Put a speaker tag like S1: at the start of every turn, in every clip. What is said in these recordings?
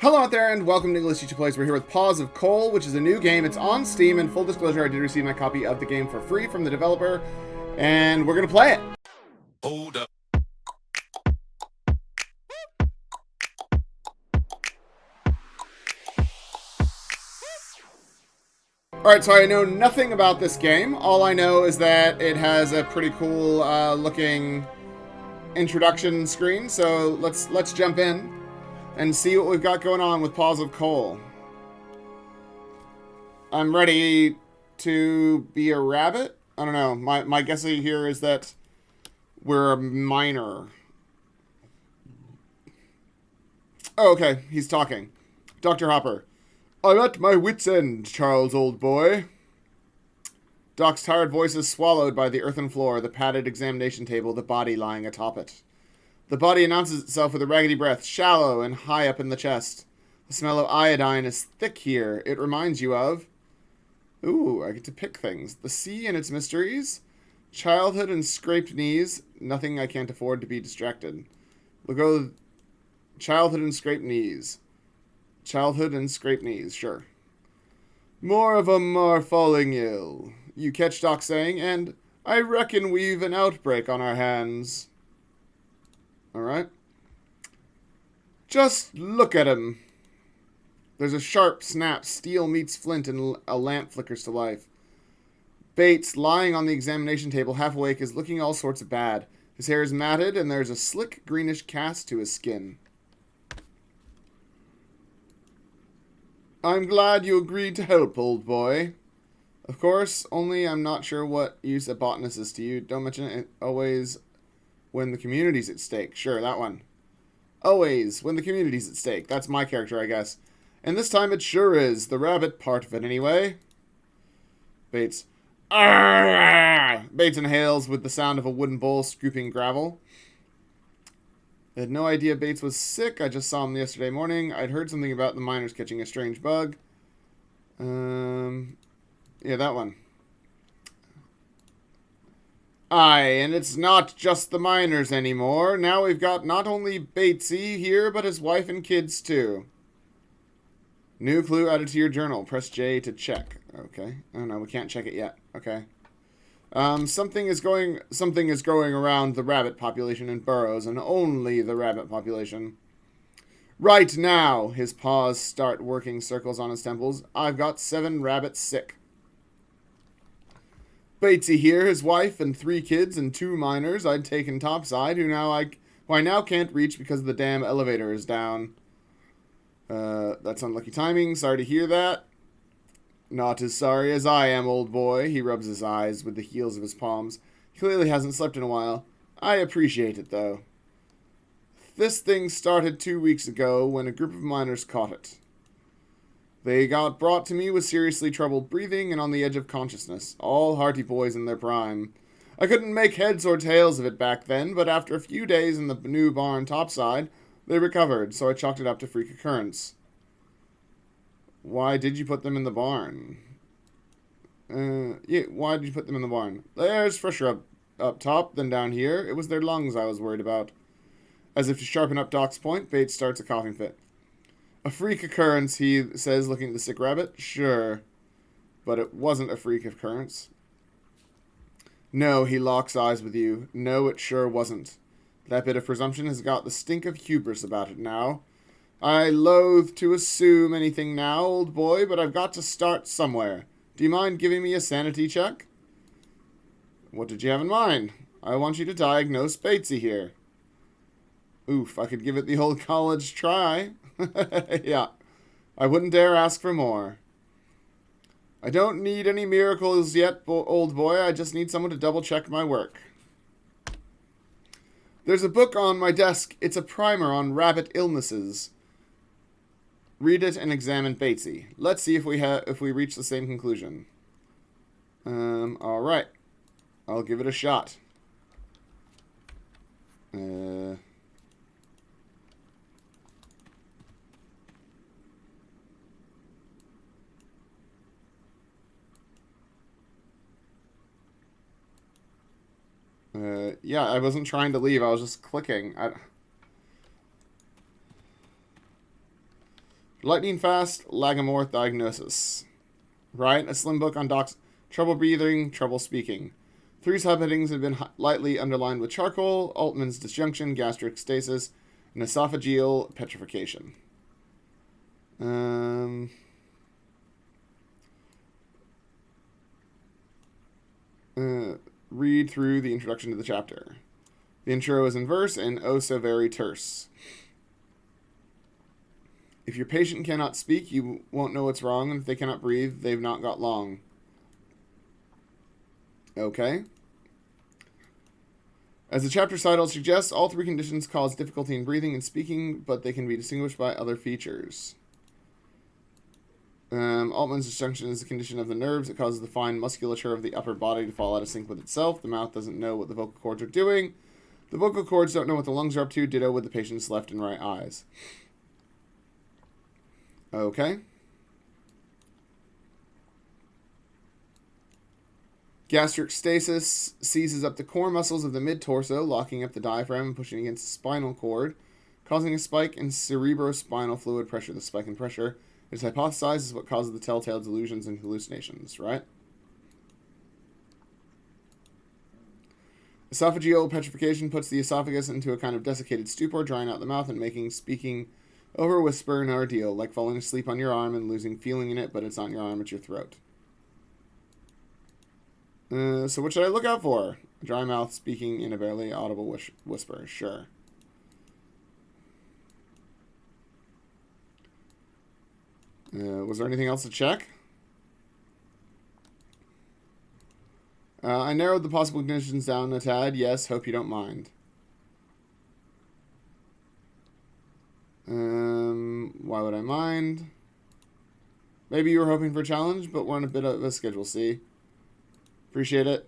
S1: Hello out there, and welcome to English Teacher Plays. We're here with Paws of Coal, which is a new game. It's on Steam, and full disclosure, I did receive my copy of the game for free from the developer, and we're going to play it.
S2: Hold up.
S1: Alright, so I know nothing about this game. All I know is that it has a pretty cool looking introduction screen, so let's jump in and see what we've got going on with Paws of Coal. I'm ready to be a rabbit? I don't know. My guess here is that we're a miner. Oh, okay. He's talking. Dr. Hopper. I'm at my wit's end, Charles, old boy. Doc's tired voice is swallowed by the earthen floor, the padded examination table, the body lying atop it. The body announces itself with a raggedy breath, shallow and high up in the chest. The smell of iodine is thick here. It reminds you of... Ooh, I get to pick things. The sea and its mysteries. Childhood and scraped knees. Nothing I can't afford to be distracted. We'll go... Childhood and scraped knees. Childhood and scraped knees, sure. More of 'em are falling ill. You catch Doc saying, and I reckon we've an outbreak on our hands. Alright. Just look at him. There's a sharp snap. Steel meets flint and a lamp flickers to life. Bates, lying on the examination table half awake, is looking all sorts of bad. His hair is matted and there's a slick greenish cast to his skin. I'm glad you agreed to help, old boy. Of course, only I'm not sure what use a botanist is to you. Don't mention it always when the community's at stake. Sure, that one. Always when the community's at stake. That's my character, I guess. And this time it sure is. The rabbit part of it, anyway. Bates. Arrgh! Bates inhales with the sound of a wooden bowl scooping gravel. I had no idea Bates was sick. I just saw him yesterday morning. I'd heard something about the miners catching a strange bug. Yeah, that one. Aye, and it's not just the miners anymore. Now we've got not only Batesy here, but his wife and kids, too. New clue added to your journal. Press J to check. Okay. Oh, no, we can't check it yet. Okay. Something is growing around the rabbit population in burrows, and only the rabbit population. Right now, his paws start working circles on his temples. I've got 7 rabbits sick. Batesy here, his wife and 3 kids and 2 miners I'd taken topside, who I now can't reach because the damn elevator is down. That's unlucky timing. Sorry to hear that. Not as sorry as I am, old boy. He rubs his eyes with the heels of his palms. He clearly hasn't slept in a while. I appreciate it, though. This thing started 2 weeks ago when a group of miners caught it. They got brought to me with seriously troubled breathing and on the edge of consciousness. All hearty boys in their prime. I couldn't make heads or tails of it back then, but after a few days in the new barn topside, they recovered, so I chalked it up to freak occurrence. Why did you put them in the barn? Yeah, why did you put them in the barn? There's fresher up top than down here. It was their lungs I was worried about. As if to sharpen up Doc's point, Bates starts a coughing fit. A freak occurrence, he says, looking at the sick rabbit. Sure, but it wasn't a freak occurrence. No, he locks eyes with you. No, it sure wasn't. That bit of presumption has got the stink of hubris about it now. I loathe to assume anything now, old boy, but I've got to start somewhere. Do you mind giving me a sanity check? What did you have in mind? I want you to diagnose Batesy here. Oof, I could give it the old college try. Yeah, I wouldn't dare ask for more. I don't need any miracles yet, old boy. I just need someone to double-check my work. There's a book on my desk. It's a primer on rabbit illnesses. Read it and examine Batesy. Let's see if we reach the same conclusion. All right. I'll give it a shot. Yeah, I wasn't trying to leave. I was just clicking. Lightning fast, lagomorph diagnosis. Right? A slim book on Doc's trouble breathing, trouble speaking. 3 subheadings have been lightly underlined with charcoal: Altman's disjunction, gastric stasis, and esophageal petrification. Read through the introduction to the chapter. The intro is in verse and oh so very terse. If your patient cannot speak, you won't know what's wrong, and if they cannot breathe, they've not got long. Okay. As the chapter title suggests, all 3 conditions cause difficulty in breathing and speaking, but they can be distinguished by other features. Altman's disjunction is a condition of the nerves. It causes the fine musculature of the upper body to fall out of sync with itself. The mouth doesn't know what the vocal cords are doing. The vocal cords don't know what the lungs are up to. Ditto with the patient's left and right eyes. Okay. Gastric stasis seizes up the core muscles of the mid-torso, locking up the diaphragm and pushing against the spinal cord, causing a spike in cerebrospinal fluid pressure. The spike in pressure is hypothesized is what causes the telltale delusions and hallucinations, right? Esophageal petrification puts the esophagus into a kind of desiccated stupor, drying out the mouth and making speaking over whisper an ordeal, like falling asleep on your arm and losing feeling in it, but it's not your arm, it's your throat. So what should I look out for? Dry mouth, speaking in a barely audible whisper. Sure. Was there anything else to check? I narrowed the possible conditions down a tad. Yes, hope you don't mind. Why would I mind? Maybe you were hoping for a challenge, but we're on a bit of a schedule C. Appreciate it.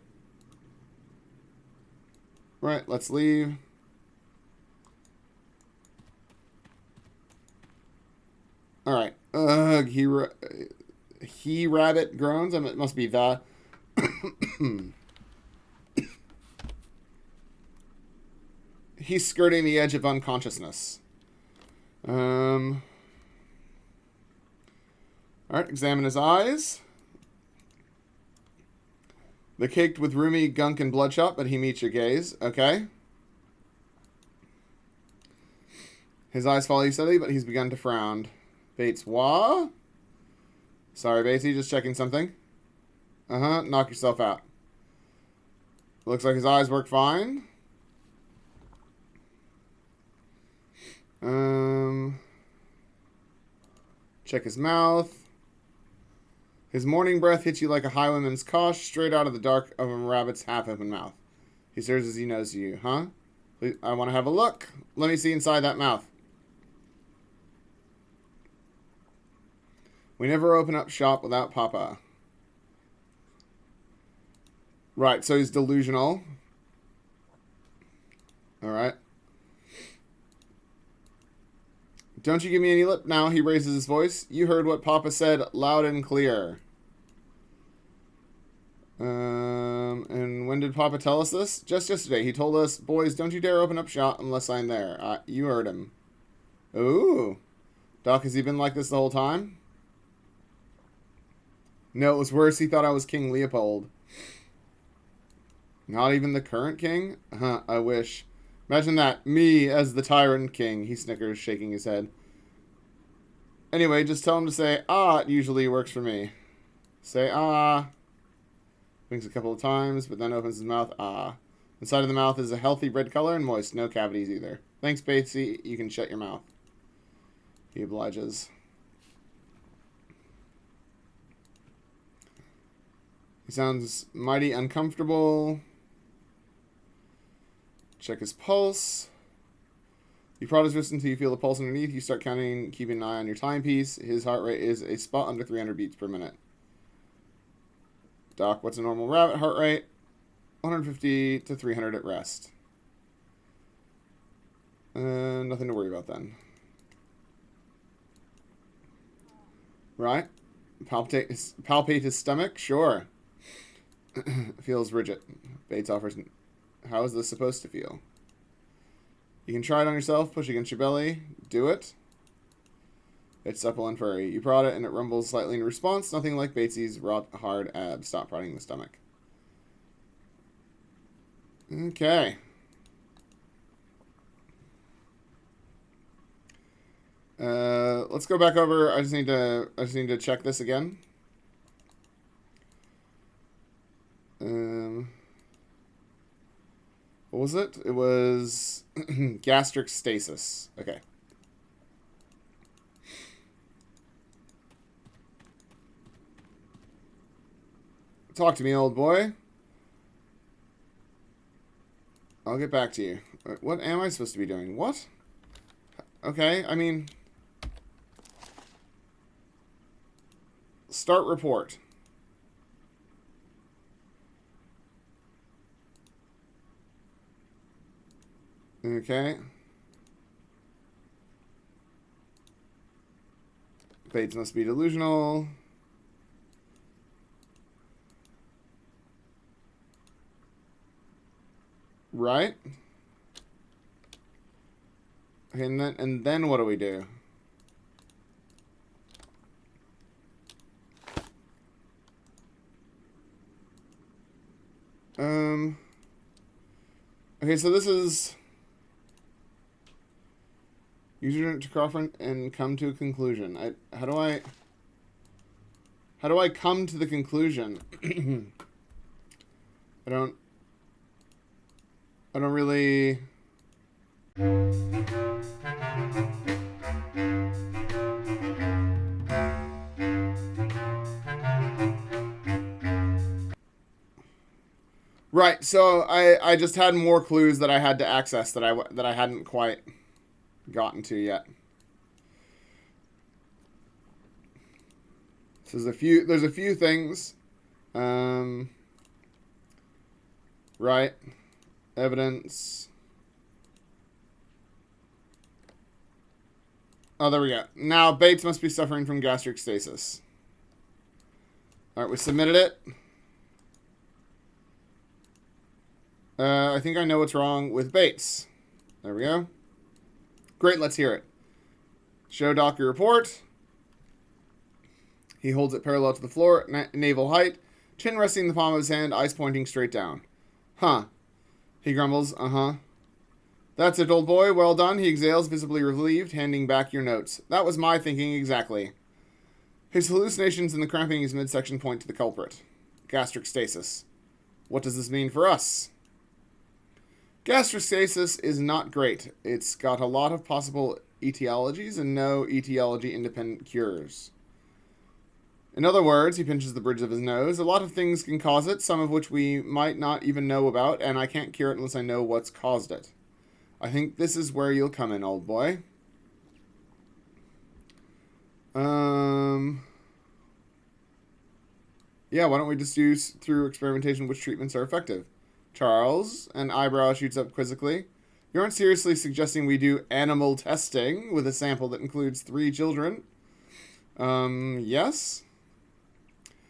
S1: Right, let's leave. Alright. Ugh, he rabbit groans. It must be the. He's skirting the edge of unconsciousness. Alright, examine his eyes. They're caked with roomy gunk and bloodshot, but he meets your gaze. Okay. His eyes follow you steadily, but he's begun to frown. Bates, wah? Sorry, Batesy, just checking something. Knock yourself out. Looks like his eyes work fine. Check his mouth. His morning breath hits you like a highwayman's cosh, straight out of the dark of a rabbit's half-open mouth. He stirs as he knows you. Huh? Please, I want to have a look. Let me see inside that mouth. We never open up shop without Papa. Right, so he's delusional. Alright. Don't you give me any lip now, he raises his voice. You heard what Papa said loud and clear. And when did Papa tell us this? Just yesterday. He told us, boys, don't you dare open up shop unless I'm there. You heard him. Ooh. Doc, has he been like this the whole time? No, it was worse. He thought I was King Leopold. Not even the current king? I wish. Imagine that. Me as the tyrant king. He snickers, shaking his head. Anyway, just tell him to say, ah, it usually works for me. Say, ah. Winks a couple of times, but then opens his mouth, ah. Inside of the mouth is a healthy red color and moist. No cavities either. Thanks, Batesy. You can shut your mouth. He obliges. He sounds mighty uncomfortable. Check his pulse. You prod his wrist until you feel the pulse underneath. You start counting, keeping an eye on your timepiece. His heart rate is a spot under 300 beats per minute. Doc, what's a normal rabbit heart rate? 150 to 300 at rest. Nothing to worry about then. Right? Palpate his stomach? Sure. Feels rigid. Bates offers, how is this supposed to feel? You can try it on yourself, push against your belly. Do it. It's supple and furry. You prod it and it rumbles slightly in response. Nothing like Batesy's rock hard abs. Stop prodding the stomach. Okay. Let's go back over. I just need to check this again. What was it? It was gastric stasis. Okay. Talk to me, old boy. I'll get back to you. What am I supposed to be doing? What? Okay, I mean... Start report. Okay. Bates must be delusional. Right? Okay, and then what do we do? Okay, so this is user to Crawford and come to a conclusion. How do I come to the conclusion? I don't really... Right, so I just had more clues that I had to access that I hadn't quite gotten to yet. So there's a few things. Right. Evidence. Oh, there we go. Now Bates must be suffering from gastric stasis. Alright, we submitted it. I think I know what's wrong with Bates. There we go. Great, let's hear it. Show doctor report. He holds it parallel to the floor, navel height, chin resting in the palm of his hand, eyes pointing straight down. Huh. He grumbles, uh-huh. That's it, old boy. Well done. He exhales, visibly relieved, handing back your notes. That was my thinking exactly. His hallucinations and the cramping in his midsection point to the culprit. Gastric stasis. What does this mean for us? Gastric stasis is not great. It's got a lot of possible etiologies and no etiology-independent cures. In other words, he pinches the bridge of his nose. A lot of things can cause it, some of which we might not even know about, and I can't cure it unless I know what's caused it. I think this is where you'll come in, old boy. Yeah, why don't we just use through experimentation which treatments are effective? Charles, an eyebrow shoots up quizzically. You aren't seriously suggesting we do animal testing with a sample that includes 3 children? Yes?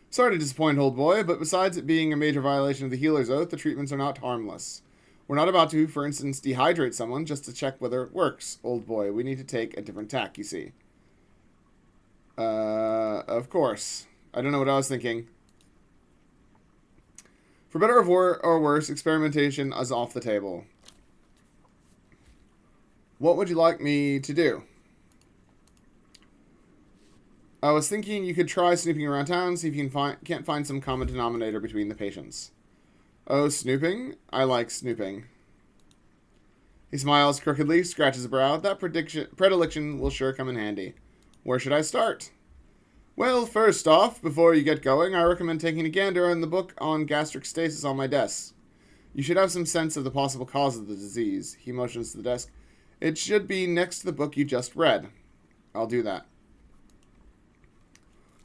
S1: Sorry to disappoint, old boy, but besides it being a major violation of the healer's oath, the treatments are not harmless. We're not about to, for instance, dehydrate someone just to check whether it works, old boy. We need to take a different tack, you see. Of course. I don't know what I was thinking. For better or worse, experimentation is off the table. What would you like me to do? I was thinking you could try snooping around town, see if you can't find some common denominator between the patients. Oh, snooping? I like snooping. He smiles crookedly, scratches a brow. That predilection will sure come in handy. Where should I start? Well, first off, before you get going, I recommend taking a gander on the book on gastric stasis on my desk. You should have some sense of the possible cause of the disease. He motions to the desk. It should be next to the book you just read. I'll do that.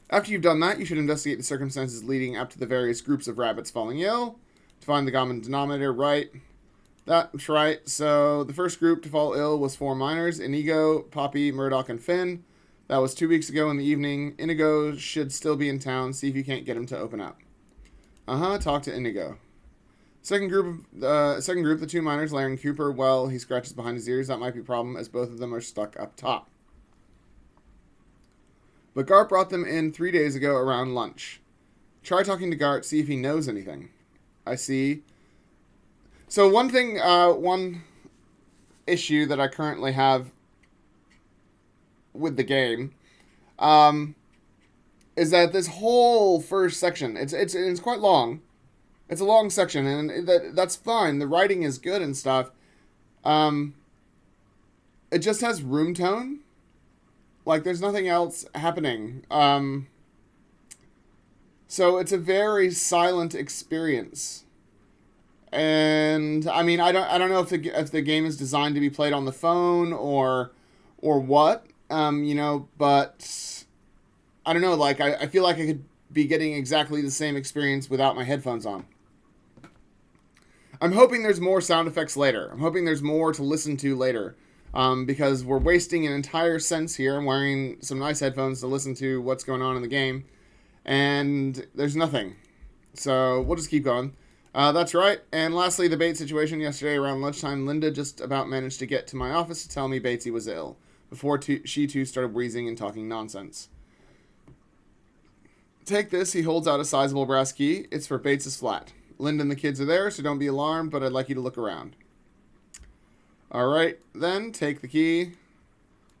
S1: After you've done that, you should investigate the circumstances leading up to the various groups of rabbits falling ill. To find the common denominator, right? That's right. So, the first group to fall ill was 4 miners, Inigo, Poppy, Murdoch, and Finn. That was 2 weeks ago in the evening. Inigo should still be in town. See if you can't get him to open up. Talk to Inigo. Second group, the 2 miners, Larry and Cooper. Well, he scratches behind his ears. That might be a problem, as both of them are stuck up top. But Gart brought them in 3 days ago around lunch. Try talking to Gart, see if he knows anything. I see. So one issue that I currently have with the game, is that this whole first section, it's quite long. It's a long section, and that's fine. The writing is good and stuff. It just has room tone. Like, there's nothing else happening. So it's a very silent experience. And I mean, I don't know if the game is designed to be played on the phone or what. But I don't know. Like, I feel like I could be getting exactly the same experience without my headphones on. I'm hoping there's more sound effects later. I'm hoping there's more to listen to later. Because we're wasting an entire sense here. I'm wearing some nice headphones to listen to what's going on in the game. And there's nothing. So we'll just keep going. That's right. And lastly, the bait situation yesterday around lunchtime. Linda just about managed to get to my office to tell me Batesy was ill, before she too started wheezing and talking nonsense. Take this. He holds out a sizable brass key. It's for Bates' flat. Linda and the kids are there, so don't be alarmed, but I'd like you to look around. Alright, then, take the key.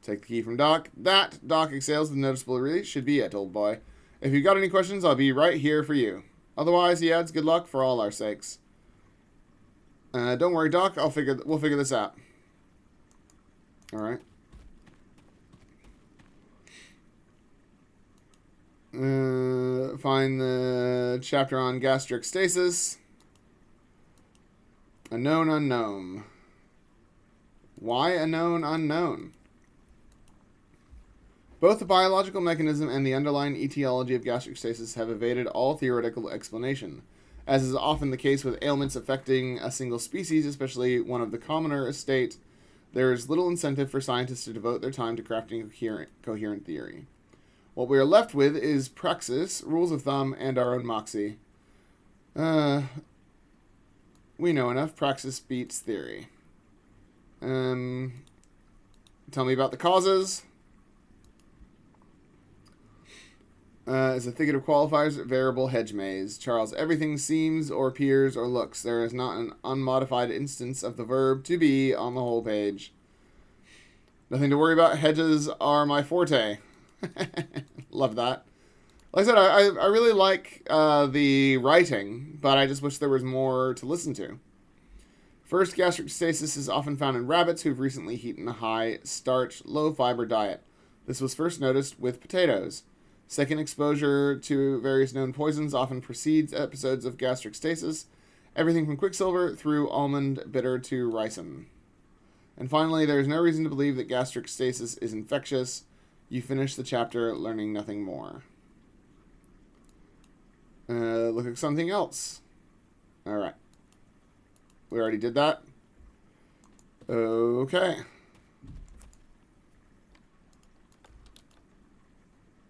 S1: Take the key from Doc. That, Doc exhales with noticeable relief, should be it, old boy. If you've got any questions, I'll be right here for you. Otherwise, he adds, good luck for all our sakes. Don't worry, Doc, we'll figure this out. Alright. Find the chapter on gastric stasis. A known unknown. Why a known unknown? Both the biological mechanism and the underlying etiology of gastric stasis have evaded all theoretical explanation. As is often the case with ailments affecting a single species, especially one of the commoner estate, there is little incentive for scientists to devote their time to crafting a coherent theory. What we are left with is praxis, rules of thumb, and our own moxie. We know enough. Praxis beats theory. Tell me about the causes. Is a thicket of qualifiers, variable hedge maze. Charles, everything seems or appears or looks. There is not an unmodified instance of the verb to be on the whole page. Nothing to worry about. Hedges are my forte. Love that. Like I said, I really like the writing, but I just wish there was more to listen to. First, gastric stasis is often found in rabbits who've recently eaten a high-starch, low-fiber diet. This was first noticed with potatoes. Second, exposure to various known poisons often precedes episodes of gastric stasis, everything from quicksilver through almond bitter to ricin. And finally, there is no reason to believe that gastric stasis is infectious. You finish the chapter learning nothing more. Look at something else. Alright. We already did that. Okay.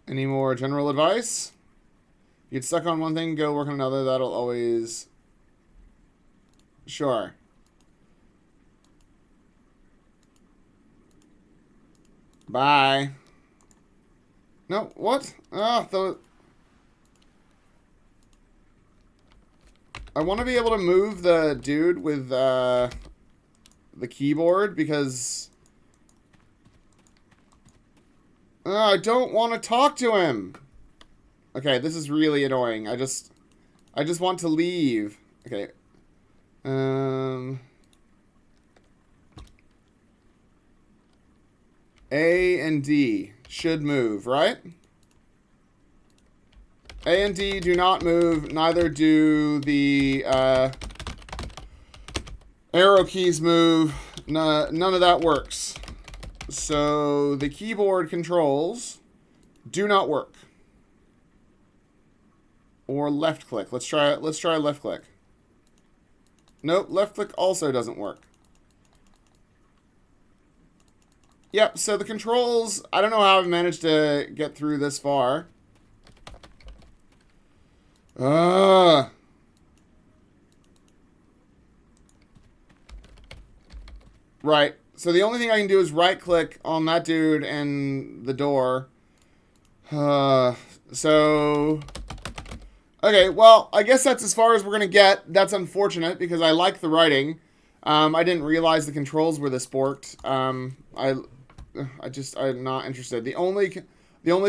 S1: Any more general advice? You get stuck on one thing, go work on another. That'll always... Sure. Bye. No, what? I want to be able to move the dude with the keyboard because I don't want to talk to him. Okay, this is really annoying. I just want to leave. Okay. A and D should move, right? A and D do not move, neither do the arrow keys move. None of that works. So the keyboard controls do not work. Or left click. Let's try left click. Nope, left click also doesn't work. Yep, so the controls, I don't know how I've managed to get through this far. Right. So the only thing I can do is right click on that dude and the door. So... Okay, well, I guess that's as far as we're going to get. That's unfortunate, because I like the writing. I didn't realize the controls were this borked. I'm not interested. The only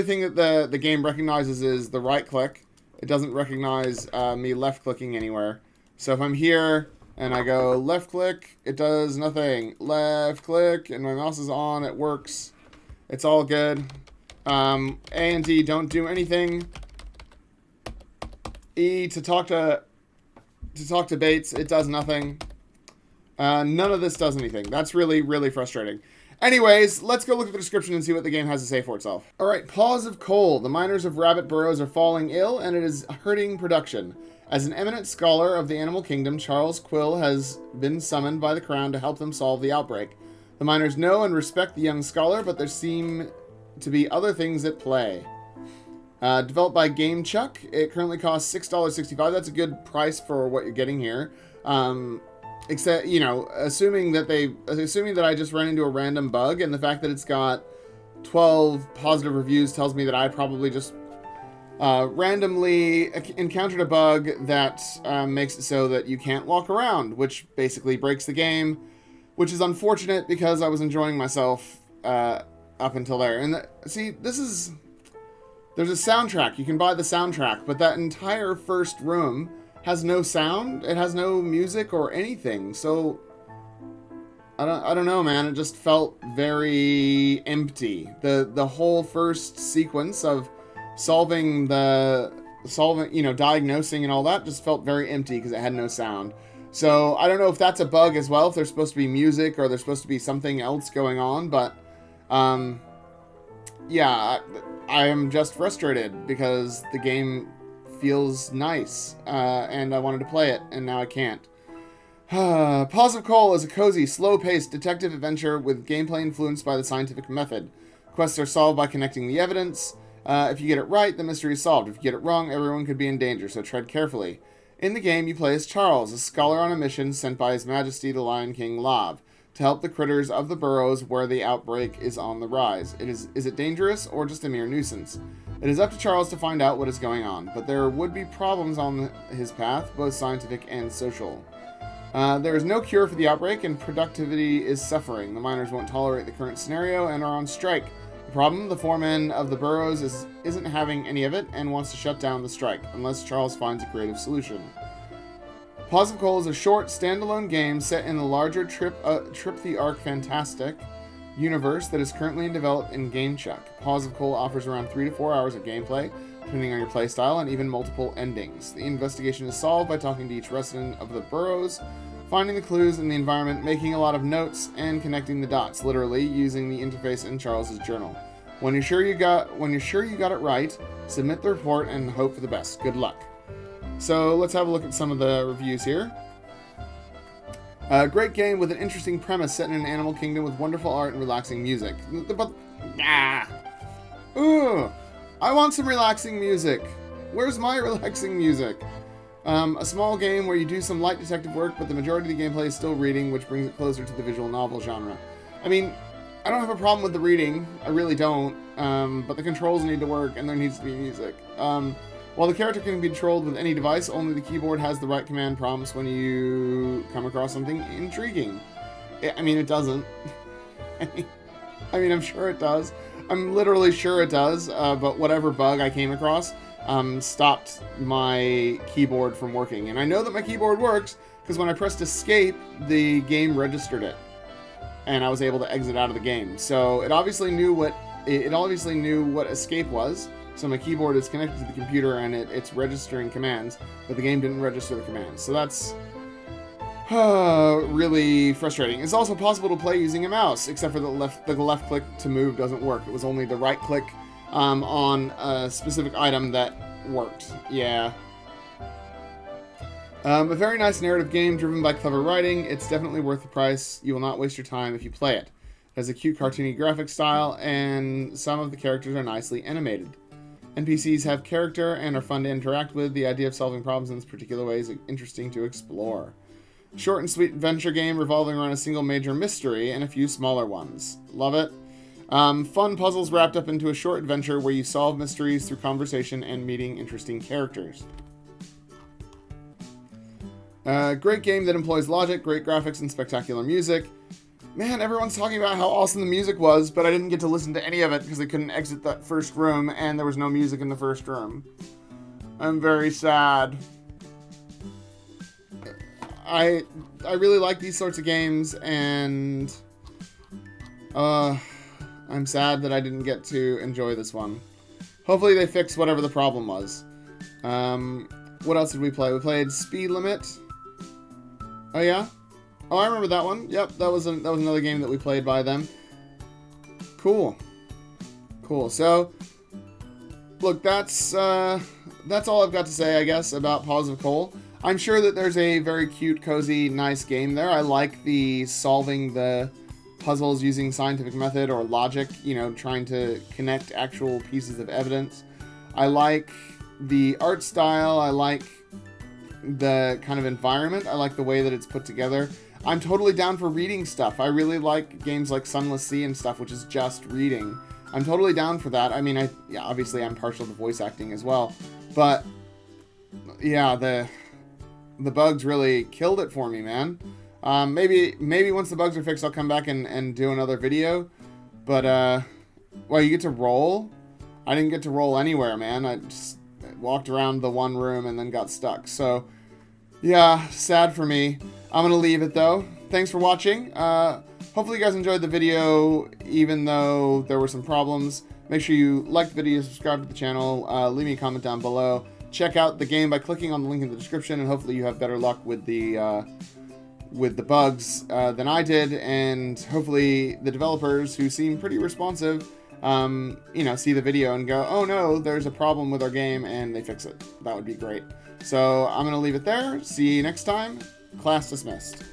S1: thing that the game recognizes is the right click. It doesn't recognize me left clicking anywhere. So if I'm here and I go left click, it does nothing. Left click, and my mouse is on, it works. It's all good. A and D don't do anything. E to talk to Bates, it does nothing. None of this does anything. That's really, really frustrating. Anyways, let's go look at the description and see what the game has to say for itself. Alright, Paws of Coal. The miners of rabbit burrows are falling ill, and it is hurting production. As an eminent scholar of the animal kingdom, Charles Quill has been summoned by the Crown to help them solve the outbreak. The miners know and respect the young scholar, but there seem to be other things at play. Developed by GameChuck, it currently costs $6.65. That's a good price for what you're getting here. Except, you know, assuming that I just ran into a random bug, and the fact that it's got 12 positive reviews tells me that I probably just randomly encountered a bug that makes it so that you can't walk around, which basically breaks the game, which is unfortunate because I was enjoying myself up until there. And see, there's a soundtrack. You can buy the soundtrack, but that entire first room has no sound. It has no music or anything. So I don't know, man. It just felt very empty. The whole first sequence of diagnosing and all that just felt very empty because it had no sound. So I don't know if that's a bug as well, if there's supposed to be music or there's supposed to be something else going on, but yeah, I am just frustrated because the game feels nice, and I wanted to play it, and now I can't. Paws of Coal is a cozy, slow-paced detective adventure with gameplay influenced by the scientific method. Quests are solved by connecting the evidence. If you get it right, the mystery is solved. If you get it wrong, everyone could be in danger, so tread carefully. In the game, you play as Charles, a scholar on a mission sent by His Majesty the Lion King Lav, to help the critters of the burrows where the outbreak is on the rise. Is it dangerous or just a mere nuisance? It is up to Charles to find out what is going on, but there would be problems on his path, both scientific and social. There is no cure for the outbreak, and productivity is suffering. The miners won't tolerate the current scenario and are on strike. The problem, the foreman of the burrows isn't having any of it and wants to shut down the strike, unless Charles finds a creative solution. Paws of Coal is a short, standalone game set in the larger Trip the Ark Fantastic universe that is currently developed in GameChuck. Paws of Coal offers around 3 to 4 hours of gameplay, depending on your playstyle, and even multiple endings. The investigation is solved by talking to each resident of the burrows, finding the clues in the environment, making a lot of notes, and connecting the dots, literally, using the interface in Charles's journal. When you're sure you got it right, submit the report and hope for the best. Good luck. So let's have a look at some of the reviews here. Great game with an interesting premise set in an animal kingdom with wonderful art and relaxing music. I want some relaxing music. Where's my relaxing music? A small game where you do some light detective work, but the majority of the gameplay is still reading, which brings it closer to the visual novel genre. I mean, I don't have a problem with the reading. I really don't. But the controls need to work, and there needs to be music. While the character can be controlled with any device, only the keyboard has the right command prompts when you come across something intriguing. I mean, it doesn't. I mean, I'm sure it does. I'm literally sure it does, but whatever bug I came across stopped my keyboard from working. And I know that my keyboard works because when I pressed escape, the game registered it. And I was able to exit out of the game. So it obviously knew what escape was. So my keyboard is connected to the computer and it's registering commands, but the game didn't register the commands. So that's really frustrating. It's also possible to play using a mouse, except for the left click to move doesn't work. It was only the right click on a specific item that worked. Yeah. A very nice narrative game driven by clever writing. It's definitely worth the price. You will not waste your time if you play it. It has a cute cartoony graphic style, and some of the characters are nicely animated. NPCs have character and are fun to interact with. The idea of solving problems in this particular way is interesting to explore. Short and sweet adventure game revolving around a single major mystery and a few smaller ones. Love it. Fun puzzles wrapped up into a short adventure where you solve mysteries through conversation and meeting interesting characters. Great game that employs logic, great graphics, and spectacular music. Man, everyone's talking about how awesome the music was, but I didn't get to listen to any of it because I couldn't exit that first room, and there was no music in the first room. I'm very sad. I really like these sorts of games, and I'm sad that I didn't get to enjoy this one. Hopefully they fix whatever the problem was. What else did we play? We played Speed Limit. Oh yeah? Oh, I remember that one. Yep, that was another game that we played by them. Cool. Cool. So, look, that's all I've got to say, I guess, about Paws of Coal. I'm sure that there's a very cute, cozy, nice game there. I like the solving the puzzles using scientific method or logic, you know, trying to connect actual pieces of evidence. I like the art style. I like the kind of environment. I like the way that it's put together. I'm totally down for reading stuff. I really like games like Sunless Sea and stuff, which is just reading. I'm totally down for that. I mean, yeah, obviously I'm partial to voice acting as well, but yeah, the bugs really killed it for me, man. Maybe once the bugs are fixed, I'll come back and do another video. But well, you get to roll. I didn't get to roll anywhere, man. I just walked around the one room and then got stuck. So yeah, sad for me. I'm gonna leave it though. Thanks for watching. Hopefully you guys enjoyed the video, even though there were some problems. Make sure you like the video, subscribe to the channel, leave me a comment down below. Check out the game by clicking on the link in the description, and hopefully you have better luck with the bugs than I did, and hopefully the developers, who seem pretty responsive, you know, see the video and go, oh no, there's a problem with our game, and they fix it. That would be great. So I'm gonna leave it there. See you next time. Class dismissed.